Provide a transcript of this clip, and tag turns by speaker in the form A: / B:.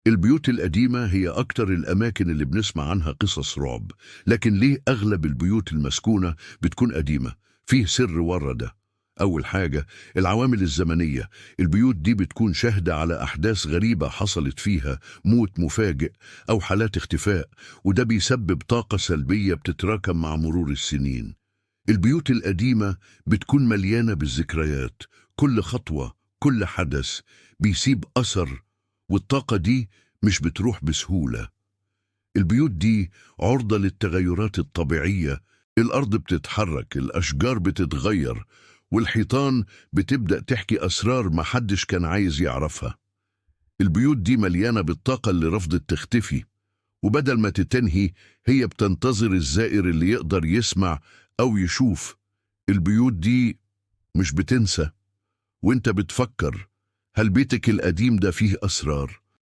A: البيوت القديمة هي أكتر الأماكن اللي بنسمع عنها قصص رعب، لكن ليه أغلب البيوت المسكونة بتكون قديمة؟ فيه سر ورا ده. أول حاجة، العوامل الزمنية. البيوت دي بتكون شاهدة على أحداث غريبة حصلت فيها، موت مفاجئ أو حالات اختفاء، وده بيسبب طاقة سلبية بتتراكم مع مرور السنين. البيوت القديمة بتكون مليانة بالذكريات، كل خطوة، كل حدث بيسيب أثر، والطاقة دي مش بتروح بسهولة. البيوت دي عرضة للتغيرات الطبيعية، الأرض بتتحرك، الأشجار بتتغير، والحيطان بتبدأ تحكي أسرار محدش كان عايز يعرفها. البيوت دي مليانة بالطاقة اللي رفضت تختفي، وبدل ما تتنهي هي بتنتظر الزائر اللي يقدر يسمع أو يشوف. البيوت دي مش بتنسى، وانت بتفكر هل بيتك القديم ده فيه أسرار؟